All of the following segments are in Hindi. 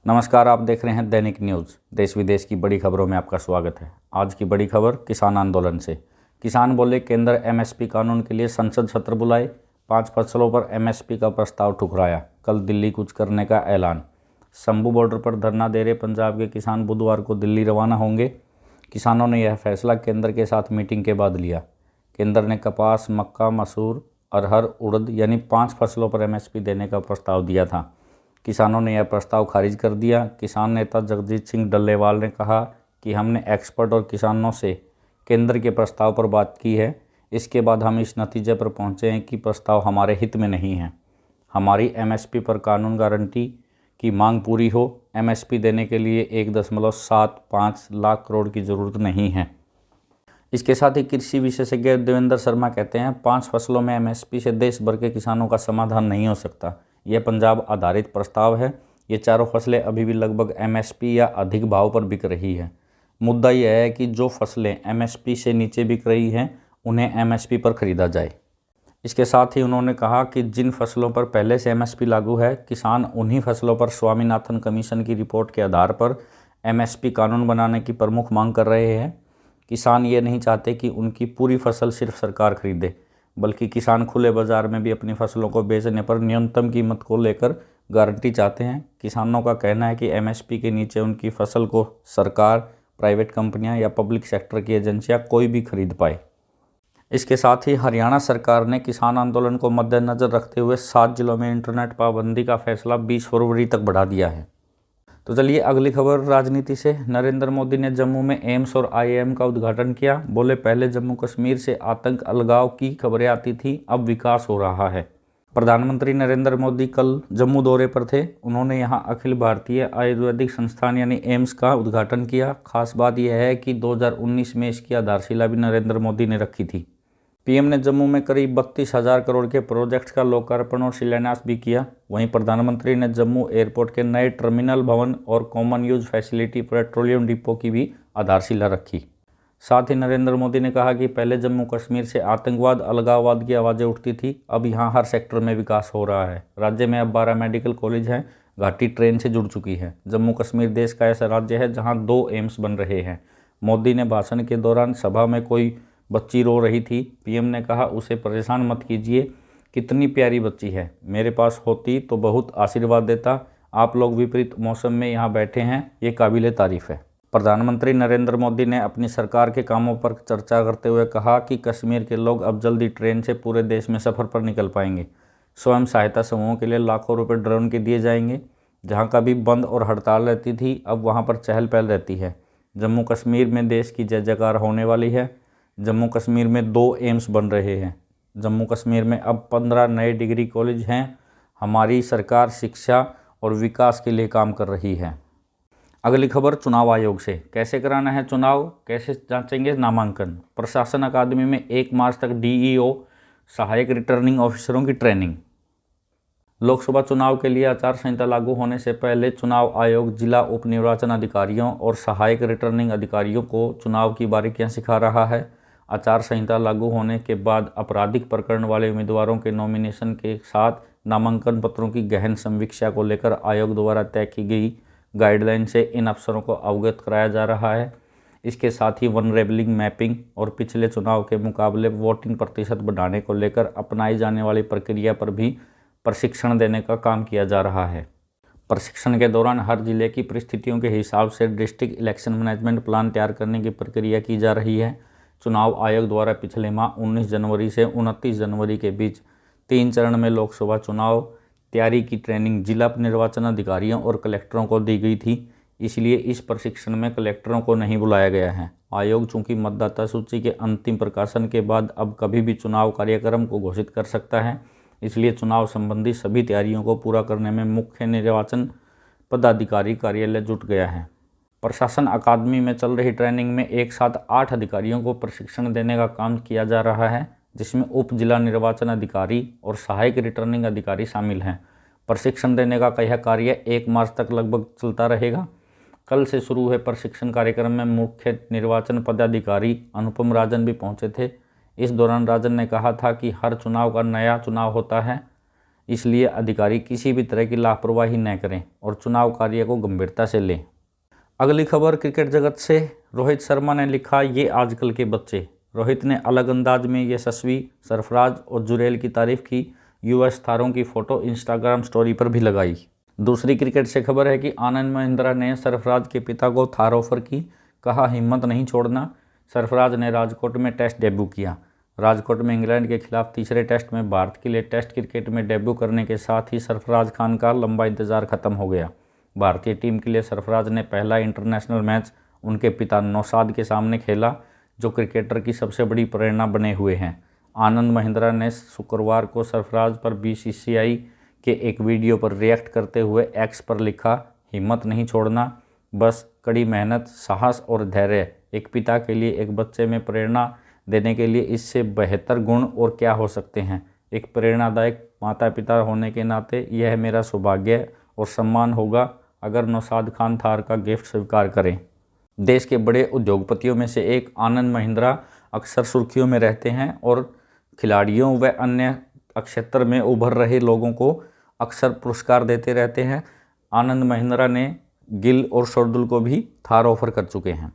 नमस्कार, आप देख रहे हैं दैनिक न्यूज़। देश विदेश की बड़ी खबरों में आपका स्वागत है। आज की बड़ी खबर किसान आंदोलन से। किसान बोले, केंद्र एमएसपी कानून के लिए संसद सत्र बुलाए। 5 फसलों पर एमएसपी का प्रस्ताव ठुकराया। कल दिल्ली कूच करने का ऐलान। शंभू बॉर्डर पर धरना दे रहे पंजाब के किसान बुधवार को दिल्ली रवाना होंगे। किसानों ने यह फैसला केंद्र के साथ मीटिंग के बाद लिया। केंद्र ने कपास, मक्का, मसूर, अरहर, उड़द यानी 5 फसलों पर एमएसपी देने का प्रस्ताव दिया था। किसानों ने यह प्रस्ताव खारिज कर दिया। किसान नेता जगजीत सिंह डल्लेवाल ने कहा कि हमने एक्सपर्ट और किसानों से केंद्र के प्रस्ताव पर बात की है। इसके बाद हम इस नतीजे पर पहुंचे हैं कि प्रस्ताव हमारे हित में नहीं है। हमारी एमएसपी पर कानून गारंटी की मांग पूरी हो। एमएसपी देने के लिए 1.75 लाख करोड़ की ज़रूरत नहीं है। इसके साथ ही कृषि विशेषज्ञ देवेंद्र शर्मा कहते हैं, 5 फसलों में एमएसपी से देश भर के किसानों का समाधान नहीं हो सकता। यह पंजाब आधारित प्रस्ताव है। ये चारों फसलें अभी भी लगभग एमएसपी या अधिक भाव पर बिक रही है। मुद्दा यह है कि जो फसलें एमएसपी से नीचे बिक रही हैं उन्हें एमएसपी पर खरीदा जाए। इसके साथ ही उन्होंने कहा कि जिन फसलों पर पहले से एमएसपी लागू है, किसान उन्हीं फसलों पर स्वामीनाथन कमीशन की रिपोर्ट के आधार पर एमएसपी कानून बनाने की प्रमुख मांग कर रहे हैं। किसान ये नहीं चाहते कि उनकी पूरी फसल सिर्फ सरकार खरीदे, बल्कि किसान खुले बाजार में भी अपनी फसलों को बेचने पर न्यूनतम कीमत को लेकर गारंटी चाहते हैं। किसानों का कहना है कि एमएसपी के नीचे उनकी फसल को सरकार, प्राइवेट कंपनियां या पब्लिक सेक्टर की एजेंसियां कोई भी खरीद पाए। इसके साथ ही हरियाणा सरकार ने किसान आंदोलन को मद्देनज़र रखते हुए 7 जिलों में इंटरनेट पाबंदी का फैसला 20 फरवरी तक बढ़ा दिया है। तो चलिए अगली खबर राजनीति से। नरेंद्र मोदी ने जम्मू में एम्स और आईआईएम का उद्घाटन किया। बोले, पहले जम्मू कश्मीर से आतंक अलगाव की खबरें आती थी, अब विकास हो रहा है। प्रधानमंत्री नरेंद्र मोदी कल जम्मू दौरे पर थे। उन्होंने यहां अखिल भारतीय आयुर्वेदिक संस्थान यानी एम्स का उद्घाटन किया। खास बात यह है कि 2019 में इसकी आधारशिला भी नरेंद्र मोदी ने रखी थी। पीएम ने जम्मू में करीब 32,000 करोड़ के प्रोजेक्ट्स का लोकार्पण और शिलान्यास भी किया। वहीं प्रधानमंत्री ने जम्मू एयरपोर्ट के नए टर्मिनल भवन और common use facility petroleum depot की भी आधारशिला रखी। साथ ही नरेंद्र मोदी ने कहा कि पहले जम्मू कश्मीर से आतंकवाद, अलगाववाद की आवाज़ें उठती थी, अब यहाँ हर सेक्टर में विकास हो रहा है। राज्य में अब 12 मेडिकल कॉलेज हैं। घाटी ट्रेन से जुड़ चुकी है। जम्मू कश्मीर देश का ऐसा राज्य है जहाँ 2 एम्स बन रहे हैं। मोदी ने भाषण के दौरान सभा में कोई बच्ची रो रही थी। पीएम ने कहा, उसे परेशान मत कीजिए, कितनी प्यारी बच्ची है, मेरे पास होती तो बहुत आशीर्वाद देता। आप लोग विपरीत मौसम में यहाँ बैठे हैं, ये काबिले तारीफ़ है। प्रधानमंत्री नरेंद्र मोदी ने अपनी सरकार के कामों पर चर्चा करते हुए कहा कि कश्मीर के लोग अब जल्दी ट्रेन से पूरे देश में सफ़र पर निकल पाएंगे। स्वयं सहायता समूहों के लिए लाखों रुपए ड्रोन के दिए जाएंगे। जहाँ कभी बंद और हड़ताल रहती थी, अब वहाँ पर चहल पहल रहती है। जम्मू कश्मीर में देश की जय जयकार होने वाली है। जम्मू कश्मीर में 2 एम्स बन रहे हैं। जम्मू कश्मीर में अब 15 नए डिग्री कॉलेज हैं। हमारी सरकार शिक्षा और विकास के लिए काम कर रही है। अगली खबर चुनाव आयोग से। कैसे कराना है चुनाव, कैसे जांचेंगे नामांकन। प्रशासन अकादमी में 1 मार्च तक डीईओ, सहायक रिटर्निंग ऑफिसरों की ट्रेनिंग। लोकसभा चुनाव के लिए आचार संहिता लागू होने से पहले चुनाव आयोग जिला उप निर्वाचन अधिकारियों और सहायक रिटर्निंग अधिकारियों को चुनाव की बारीकियां सिखा रहा है। आचार संहिता लागू होने के बाद आपराधिक प्रकरण वाले उम्मीदवारों के नॉमिनेशन के साथ नामांकन पत्रों की गहन समीक्षा को लेकर आयोग द्वारा तय की गई गाइडलाइन से इन अफसरों को अवगत कराया जा रहा है। इसके साथ ही वनरेबलिंग मैपिंग और पिछले चुनाव के मुकाबले वोटिंग प्रतिशत बढ़ाने को लेकर अपनाई जाने वाली प्रक्रिया पर भी प्रशिक्षण देने का काम किया जा रहा है। प्रशिक्षण के दौरान हर जिले की परिस्थितियों के हिसाब से डिस्ट्रिक्ट इलेक्शन मैनेजमेंट प्लान तैयार करने की प्रक्रिया की जा रही है। चुनाव आयोग द्वारा पिछले माह 19 जनवरी से 29 जनवरी के बीच 3 चरण में लोकसभा चुनाव तैयारी की ट्रेनिंग जिला निर्वाचन अधिकारियों और कलेक्टरों को दी गई थी। इसलिए इस प्रशिक्षण में कलेक्टरों को नहीं बुलाया गया है। आयोग चूंकि मतदाता सूची के अंतिम प्रकाशन के बाद अब कभी भी चुनाव कार्यक्रम को घोषित कर सकता है, इसलिए चुनाव संबंधी सभी तैयारियों को पूरा करने में मुख्य निर्वाचन पदाधिकारी कार्यालय जुट गया है। प्रशासन अकादमी में चल रही ट्रेनिंग में एक साथ 8 अधिकारियों को प्रशिक्षण देने का काम किया जा रहा है, जिसमें उप जिला निर्वाचन अधिकारी और सहायक रिटर्निंग अधिकारी शामिल हैं। प्रशिक्षण देने का यह कार्य 1 मार्च तक लगभग चलता रहेगा। कल से शुरू हुए प्रशिक्षण कार्यक्रम में मुख्य निर्वाचन पदाधिकारी अनुपम राजन भी पहुंचे थे। इस दौरान राजन ने कहा था कि हर चुनाव का नया चुनाव होता है, इसलिए अधिकारी किसी भी तरह की लापरवाही न करें और चुनाव कार्य को गंभीरता से लें। अगली खबर क्रिकेट जगत से। रोहित शर्मा ने लिखा, ये आजकल के बच्चे। रोहित ने अलग अंदाज में यशस्वी, सरफराज और जुरेल की तारीफ की। यूएस तारों की फोटो इंस्टाग्राम स्टोरी पर भी लगाई। दूसरी क्रिकेट से खबर है कि आनंद महिंद्रा ने सरफराज के पिता को थार ऑफर की, कहा हिम्मत नहीं छोड़ना। सरफराज ने राजकोट में टेस्ट डेब्यू किया। राजकोट में इंग्लैंड के खिलाफ तीसरे टेस्ट में भारत के लिए टेस्ट क्रिकेट में डेब्यू करने के साथ ही सरफराज खान का लंबा इंतजार खत्म हो गया। भारतीय टीम के लिए सरफराज ने पहला इंटरनेशनल मैच उनके पिता नौशाद के सामने खेला, जो क्रिकेटर की सबसे बड़ी प्रेरणा बने हुए हैं। आनंद महिंद्रा ने शुक्रवार को सरफराज पर बीसीसीआई के एक वीडियो पर रिएक्ट करते हुए एक्स पर लिखा, हिम्मत नहीं छोड़ना, बस कड़ी मेहनत, साहस और धैर्य। एक पिता के लिए एक बच्चे में प्रेरणा देने के लिए इससे बेहतर गुण और क्या हो सकते हैं। एक प्रेरणादायक माता पिता होने के नाते यह मेरा सौभाग्य और सम्मान होगा अगर नौशाद खान थार का गिफ्ट स्वीकार करें। देश के बड़े उद्योगपतियों में से एक आनंद महिंद्रा अक्सर सुर्खियों में रहते हैं और खिलाड़ियों व अन्य क्षेत्र में उभर रहे लोगों को अक्सर पुरस्कार देते रहते हैं। आनंद महिंद्रा ने गिल और शार्दुल को भी थार ऑफर कर चुके हैं।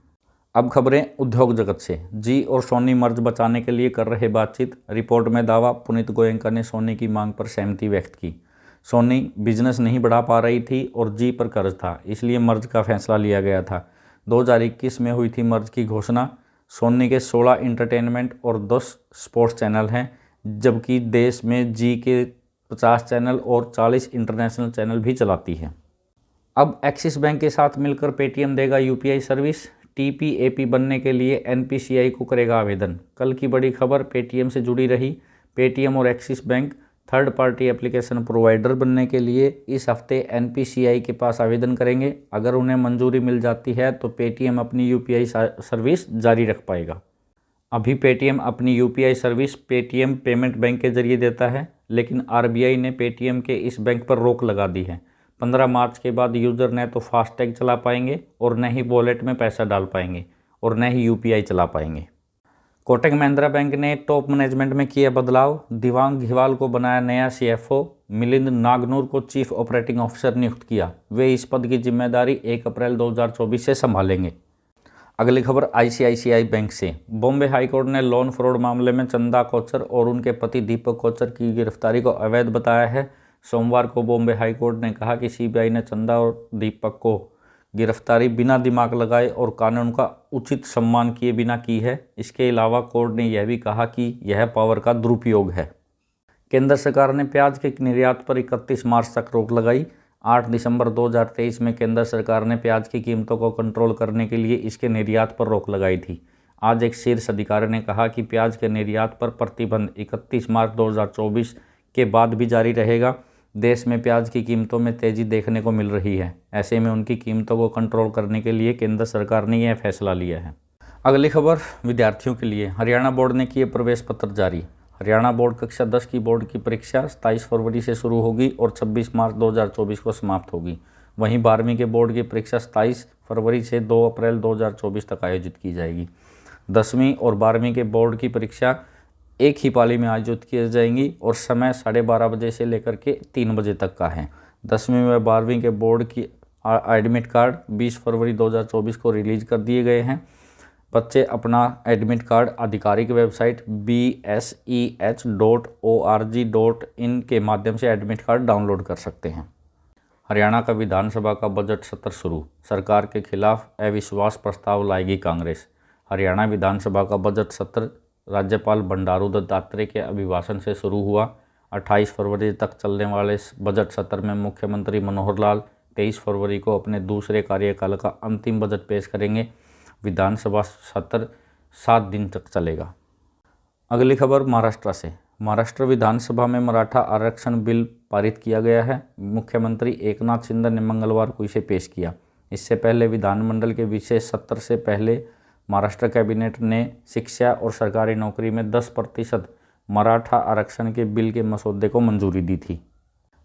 अब खबरें उद्योग जगत से। जी और सोनी मर्ज बचाने के लिए कर रहे बातचीत। रिपोर्ट में दावा, पुनीत गोयनका ने सोनी की मांग पर सहमति व्यक्त की। सोनी बिजनेस नहीं बढ़ा पा रही थी और जी पर कर्ज था, इसलिए मर्ज का फैसला लिया गया था। 2021 में हुई थी मर्ज की घोषणा। सोनी के 16 एंटरटेनमेंट और 10 स्पोर्ट्स चैनल हैं, जबकि देश में जी के 50 चैनल और 40 इंटरनेशनल चैनल भी चलाती है। अब एक्सिस बैंक के साथ मिलकर पेटीएम देगा यूपीआई सर्विस। टीपीएपी बनने के लिए एनपीसीआई को करेगा आवेदन। कल की बड़ी खबर पेटीएम से जुड़ी रही। पेटीएम और axis bank third party application provider बनने के लिए इस हफ्ते एनपीसीआई के पास आवेदन करेंगे। अगर उन्हें मंजूरी मिल जाती है तो पेटीएम अपनी यूपीआई सर्विस जारी रख पाएगा। अभी पेटीएम अपनी UPI service Paytm payment bank के जरिए देता है, लेकिन आरबीआई ने पेटीएम के इस बैंक पर रोक लगा दी है। 15 मार्च के बाद यूज़र न तो फास्टैग चला पाएंगे और न ही वॉलेट में पैसा डाल पाएंगे और न ही यूपीआई चला पाएंगे। कोटक महिंद्रा बैंक ने टॉप मैनेजमेंट में किया बदलाव। दिवांग घिवाल को बनाया नया सीएफओ। मिलिंद नागनूर को चीफ ऑपरेटिंग ऑफिसर नियुक्त किया। वे इस पद की जिम्मेदारी 1 अप्रैल 2024 से संभालेंगे। अगली खबर आईसीआईसीआई बैंक से। बॉम्बे हाईकोर्ट ने लोन फ्रॉड मामले में चंदा कोचर और उनके पति दीपक कोचर की गिरफ्तारी को अवैध बताया है। सोमवार को बॉम्बे हाईकोर्ट ने कहा कि सीबीआई ने चंदा और दीपक को गिरफ्तारी बिना दिमाग लगाए और कानून का उचित सम्मान किए बिना की है। इसके अलावा कोर्ट ने यह भी कहा कि यह पावर का दुरुपयोग है। केंद्र सरकार ने प्याज के निर्यात पर 31 मार्च तक रोक लगाई। 8 दिसंबर 2023 में केंद्र सरकार ने प्याज की कीमतों को कंट्रोल करने के लिए इसके निर्यात पर रोक लगाई थी। आज एक शीर्ष अधिकारी ने कहा कि प्याज के निर्यात पर प्रतिबंध 31 मार्च 2024 के बाद भी जारी रहेगा। देश में प्याज की कीमतों में तेज़ी देखने को मिल रही है। ऐसे में उनकी कीमतों को कंट्रोल करने के लिए केंद्र सरकार ने यह फैसला लिया है। अगली खबर विद्यार्थियों के लिए। हरियाणा बोर्ड ने किए प्रवेश पत्र जारी। हरियाणा बोर्ड कक्षा 10 की बोर्ड की परीक्षा 27 फरवरी से शुरू होगी और 26 मार्च 2024 को समाप्त होगी। वहीं 12वीं के बोर्ड की परीक्षा 27 फरवरी से 2 अप्रैल 2024 तक आयोजित की जाएगी। 10वीं और 12वीं के बोर्ड की परीक्षा एक ही पाली में आयोजित की जाएंगी और समय 12:30 बजे से लेकर के 3 बजे तक का है। 10वीं व 12वीं के बोर्ड की एडमिट कार्ड 20 फरवरी 2024 को रिलीज कर दिए गए हैं। बच्चे अपना एडमिट कार्ड आधिकारिक वेबसाइट bseh.org.in के माध्यम से एडमिट कार्ड डाउनलोड कर सकते हैं। हरियाणा का विधानसभा का बजट सत्र शुरू। सरकार के खिलाफ अविश्वास प्रस्ताव लाएगी कांग्रेस। हरियाणा विधानसभा का बजट सत्र राज्यपाल बंडारू दत्तात्रेय के अभिभाषण से शुरू हुआ। 28 फरवरी तक चलने वाले इस बजट सत्र में मुख्यमंत्री मनोहर लाल 23 फरवरी को अपने दूसरे कार्यकाल का अंतिम बजट पेश करेंगे। विधानसभा सत्र 7 दिन तक चलेगा। अगली खबर महाराष्ट्र से। महाराष्ट्र विधानसभा में मराठा आरक्षण बिल पारित किया गया है। मुख्यमंत्री एकनाथ शिंदे ने मंगलवार को इसे पेश किया। इससे पहले विधानमंडल के विशेष सत्र से पहले महाराष्ट्र कैबिनेट ने शिक्षा और सरकारी नौकरी में 10% मराठा आरक्षण के बिल के मसौदे को मंजूरी दी थी।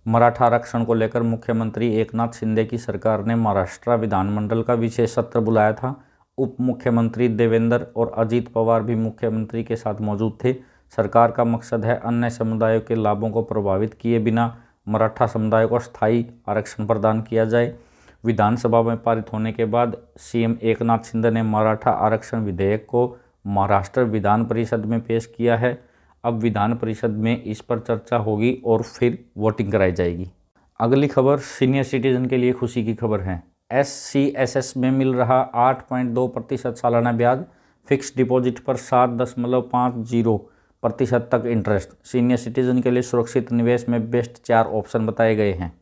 मराठा आरक्षण को लेकर मुख्यमंत्री एकनाथ शिंदे की सरकार ने महाराष्ट्र विधानमंडल का विशेष सत्र बुलाया था। उप मुख्यमंत्री देवेंद्र और अजीत पवार भी मुख्यमंत्री के साथ मौजूद थे। सरकार का मकसद है अन्य समुदायों के लाभों को प्रभावित किए बिना मराठा समुदाय को स्थायी आरक्षण प्रदान किया जाए। विधानसभा में पारित होने के बाद सीएम एकनाथ शिंदे ने मराठा आरक्षण विधेयक को महाराष्ट्र विधान परिषद में पेश किया है। अब विधान परिषद में इस पर चर्चा होगी और फिर वोटिंग कराई जाएगी। अगली खबर सीनियर सिटीजन के लिए खुशी की खबर है। SCSS में मिल रहा 8.2% सालाना ब्याज, फिक्स डिपॉजिट पर 7.50% तक इंटरेस्ट। सीनियर सिटीजन के लिए सुरक्षित निवेश में बेस्ट 4 ऑप्शन बताए गए हैं।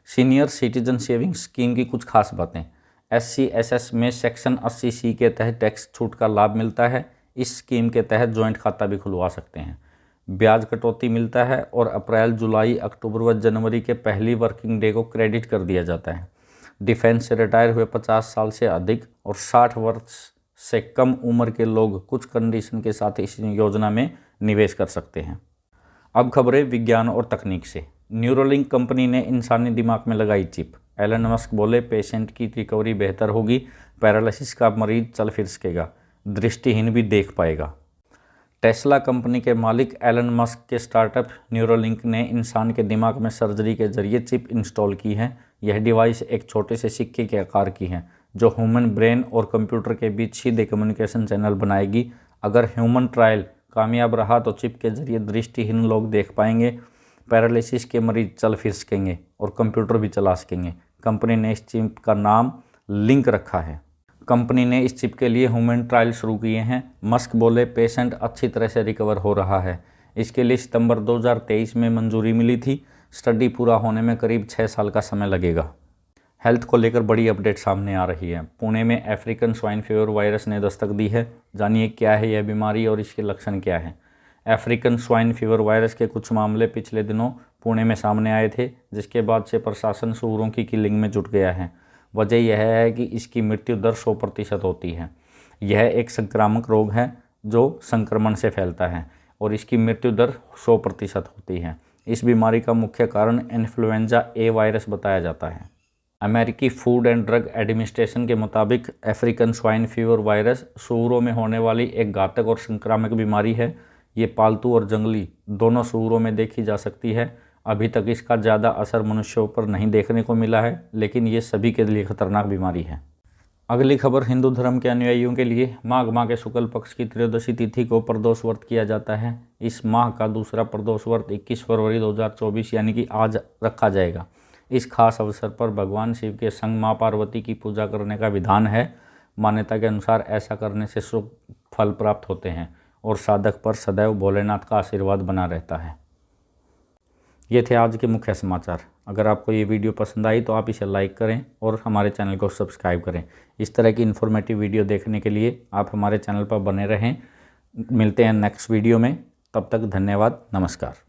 सीनियर सिटीजन सेविंग्स स्कीम की कुछ खास बातें। SCSS में सेक्शन 80C के तहत टैक्स छूट का लाभ मिलता है। इस स्कीम के तहत जॉइंट खाता भी खुलवा सकते हैं। ब्याज कटौती मिलता है और अप्रैल, जुलाई, अक्टूबर व जनवरी के पहली वर्किंग डे को क्रेडिट कर दिया जाता है। डिफेंस से रिटायर हुए 50 साल से अधिक और 60 वर्ष से कम उम्र के लोग कुछ कंडीशन के साथ इस योजना में निवेश कर सकते हैं। अब खबरें विज्ञान और तकनीक से। न्यूरोलिंक कंपनी ने इंसानी दिमाग में लगाई चिप। एलन मस्क बोले पेशेंट की रिकवरी बेहतर होगी, पैरालिसिस का मरीज चल फिर सकेगा, दृष्टिहीन भी देख पाएगा। टेस्ला कंपनी के मालिक एलन मस्क के स्टार्टअप न्यूरोलिंक ने इंसान के दिमाग में सर्जरी के जरिए चिप इंस्टॉल की है। यह डिवाइस एक छोटे से सिक्के के आकार की है जो ह्यूमन ब्रेन और कंप्यूटर के बीच सीधे कम्युनिकेशन चैनल बनाएगी। अगर ह्यूमन ट्रायल कामयाब रहा तो चिप के जरिए दृष्टिहीन लोग देख पाएंगे, पैरालिसिस के मरीज चल फिर सकेंगे और कंप्यूटर भी चला सकेंगे। कंपनी ने इस चिप का नाम लिंक रखा है। कंपनी ने इस चिप के लिए ह्यूमन ट्रायल शुरू किए हैं। मस्क बोले पेशेंट अच्छी तरह से रिकवर हो रहा है। इसके लिए सितंबर 2023 में मंजूरी मिली थी। स्टडी पूरा होने में करीब 6 साल का समय लगेगा। हेल्थ को लेकर बड़ी अपडेट सामने आ रही है। पुणे में अफ्रीकन स्वाइन फीवर वायरस ने दस्तक दी है। जानिए क्या है यह बीमारी और इसके लक्षण क्या हैं। अफ्रीकन स्वाइन फीवर वायरस के कुछ मामले पिछले दिनों पुणे में सामने आए थे, जिसके बाद से प्रशासन सूअरों की किलिंग में जुट गया है। वजह यह है कि इसकी मृत्यु दर 100% होती है। यह एक संक्रामक रोग है जो संक्रमण से फैलता है और इसकी मृत्यु दर 100% होती है। इस बीमारी का मुख्य कारण इन्फ्लुएंजा ए वायरस बताया जाता है। अमेरिकी फूड एंड ड्रग एडमिनिस्ट्रेशन के मुताबिक अफ्रीकन स्वाइन फीवर वायरस सूअरों में होने वाली एक घातक और संक्रामक बीमारी है। ये पालतू और जंगली दोनों सूअरों में देखी जा सकती है। अभी तक इसका ज़्यादा असर मनुष्यों पर नहीं देखने को मिला है, लेकिन ये सभी के लिए खतरनाक बीमारी है। अगली खबर हिंदू धर्म के अनुयायियों के लिए। माघ माह के शुक्ल पक्ष की त्रयोदशी तिथि को प्रदोष व्रत किया जाता है। इस माह का दूसरा प्रदोष व्रत 21 फरवरी 2024 यानी कि आज रखा जाएगा। इस खास अवसर पर भगवान शिव के संग माँ पार्वती की पूजा करने का विधान है। मान्यता के अनुसार ऐसा करने से शुभ फल प्राप्त होते हैं और साधक पर सदैव भोलेनाथ का आशीर्वाद बना रहता है। ये थे आज के मुख्य समाचार। अगर आपको ये वीडियो पसंद आई तो आप इसे लाइक करें और हमारे चैनल को सब्सक्राइब करें। इस तरह की इन्फॉर्मेटिव वीडियो देखने के लिए आप हमारे चैनल पर बने रहें। मिलते हैं नेक्स्ट वीडियो में, तब तक धन्यवाद, नमस्कार।